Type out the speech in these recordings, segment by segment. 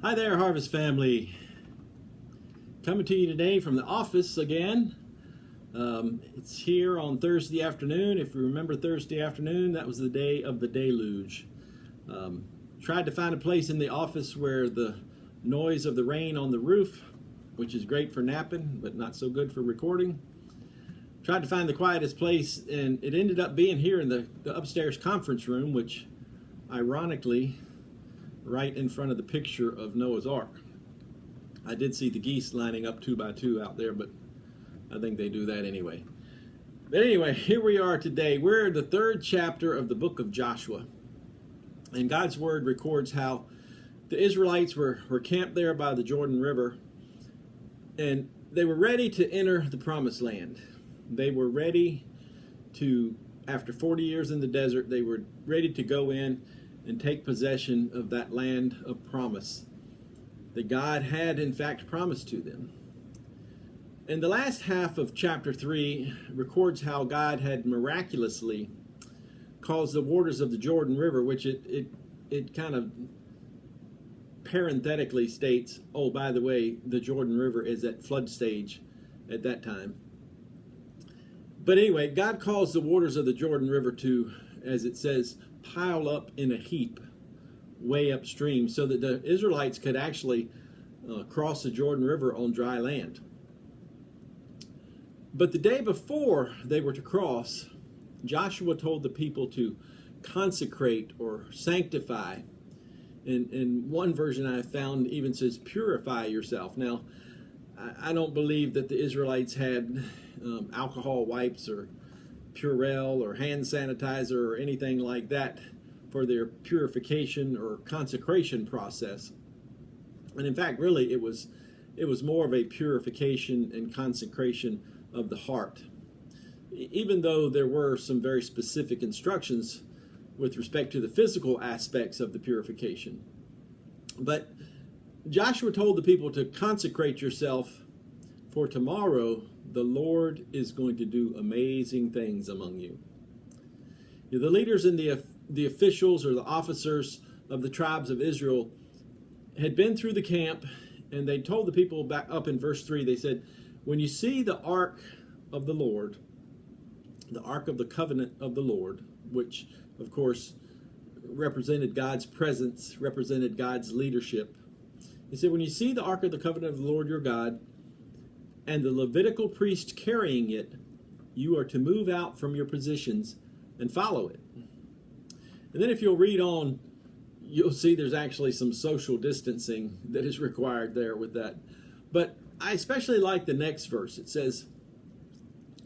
Hi there, Harvest family. Coming to you today from the office again. It's here on Thursday afternoon. If you remember Thursday afternoon, that was the day of the deluge. Tried to find a place in the office where the noise of the rain on the roof, which is great for napping, but not so good for recording. Tried to find the quietest place, and it ended up being here in the upstairs conference room, which ironically, right in front of the picture of Noah's Ark. I did see the geese lining up 2 by 2 out there, but I think they do that anyway. But anyway, here we are today. We're in the 3rd chapter of the book of Joshua. And God's word records how the Israelites were camped there by the Jordan River, and they were ready to enter the promised land. They were ready to, after 40 years in the desert, they were ready to go in and take possession of that land of promise that God had in fact promised to them. And the last half of chapter 3 records how God had miraculously caused the waters of the Jordan River, which it kind of parenthetically states, oh, by the way, the Jordan River is at flood stage at that time. But anyway, God caused the waters of the Jordan River to, as it says, pile up in a heap way upstream so that the Israelites could actually cross the Jordan River on dry land. But the day before they were to cross, Joshua told the people to consecrate or sanctify. In one version I found even says purify yourself. Now, I don't believe that the Israelites had alcohol wipes or Purell or hand sanitizer or anything like that for their purification or consecration process. And in fact, really, it was more of a purification and consecration of the heart. Even though there were some very specific instructions with respect to the physical aspects of the purification. But Joshua told the people to consecrate yourself, for tomorrow the Lord is going to do amazing things among you. The leaders and the officials or the officers of the tribes of Israel had been through the camp, and they told the people back up in verse 3, they said, when you see the ark of the Lord, the ark of the covenant of the Lord, which of course represented God's presence, represented God's leadership. He said, when you see the ark of the covenant of the Lord your God, and the Levitical priest carrying it, you are to move out from your positions and follow it. And then if you'll read on, you'll see there's actually some social distancing that is required there with that. But I especially like the next verse. It says,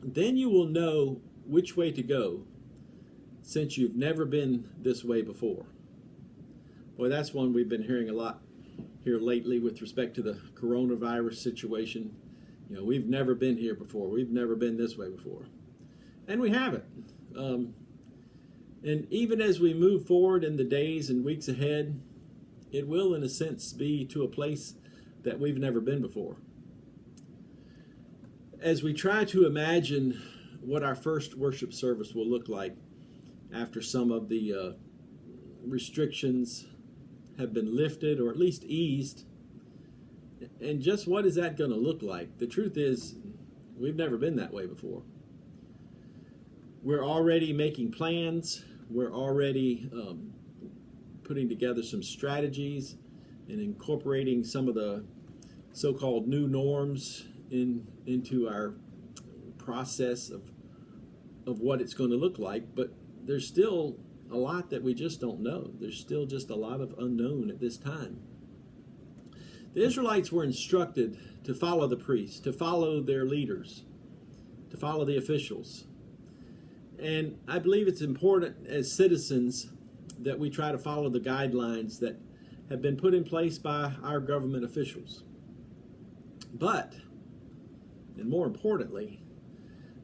then you will know which way to go, since you've never been this way before. Boy, that's one we've been hearing a lot here lately with respect to the coronavirus situation. You know, we've never been here before. We've never been this way before. And we haven't. And even as we move forward in the days and weeks ahead, it will, in a sense, be to a place that we've never been before. As we try to imagine what our first worship service will look like after some of the restrictions have been lifted or at least eased, and just what is that going to look like? The truth is, we've never been that way before. We're already making plans. We're already putting together some strategies and incorporating some of the so-called new norms into our process of what it's going to look like. But there's still a lot that we just don't know. There's still just a lot of unknown at this time. The Israelites were instructed to follow the priests, to follow their leaders, to follow the officials. And I believe it's important as citizens that we try to follow the guidelines that have been put in place by our government officials. But, and more importantly,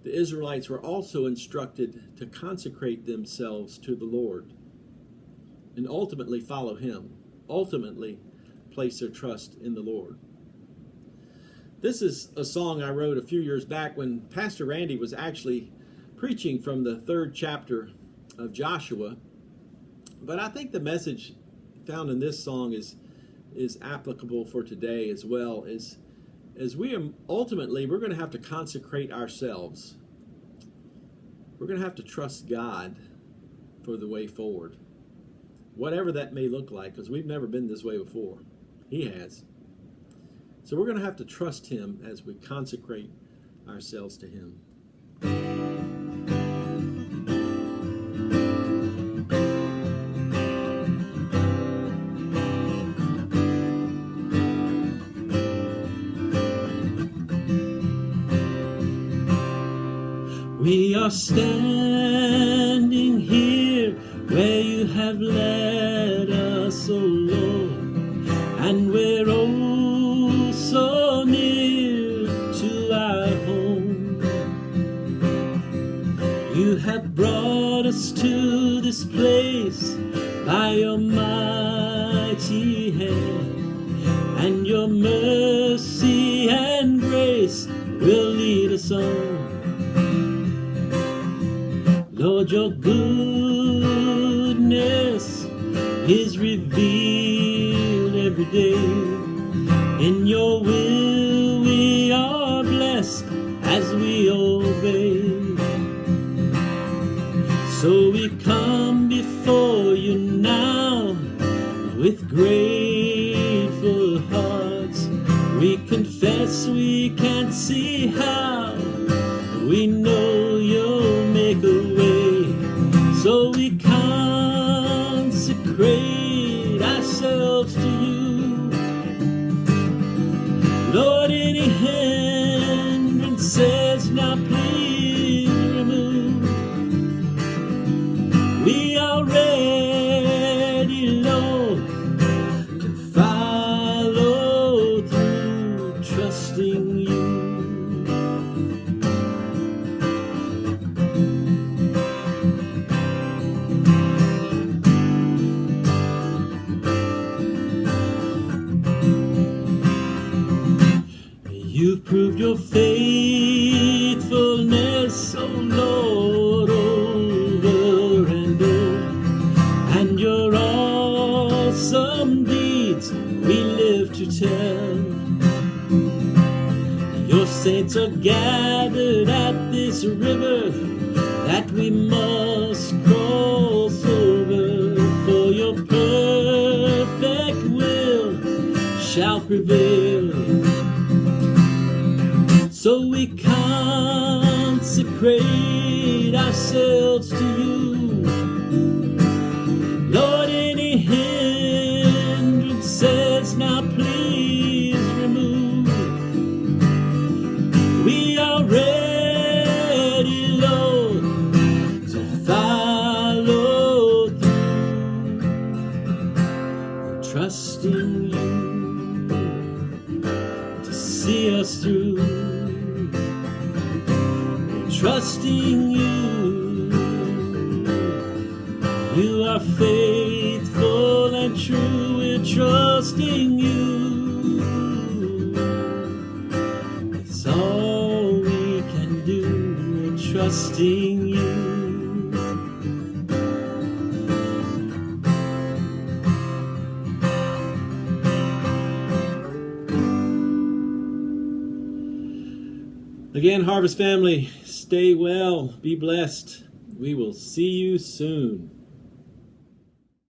the Israelites were also instructed to consecrate themselves to the Lord and ultimately follow Him, ultimately place their trust in the Lord. This is a song I wrote a few years back when Pastor Randy was actually preaching from the 3rd chapter of Joshua. But I think the message found in this song is is applicable for today as well. As we ultimately, we're going to have to consecrate ourselves. We're going to have to trust God for the way forward, whatever that may look like, because we've never been this way before. He has. So we're going to have to trust Him as we consecrate ourselves to Him. We are standing here where you have led us, O Lord, and we're oh so near to our home. You have brought us to this place by your mighty hand, and your mercy and grace will lead us on. Lord, your goodness is revealed every day. In your will we are blessed as we obey. So we come before you now with grateful hearts. We confess we can't see how, we know you'll make a way. So we consecrate ourselves to you. Lord, any hindrances now please remove. We are ready, Lord, to follow through, trusting you. You've proved your faithfulness, oh Lord, over and over, and your awesome deeds we live to tell. Your saints are gathered at this river that we must cross over, for your perfect will shall prevail. So we consecrate ourselves to you. Lord, any hindrances now please remove. We are ready, Lord, to follow through, trusting you to see us through. Trusting you, you are faithful and true. We're trusting you. It's all we can do. We're trusting you. Again, Harvest family, stay well, be blessed. We will see you soon.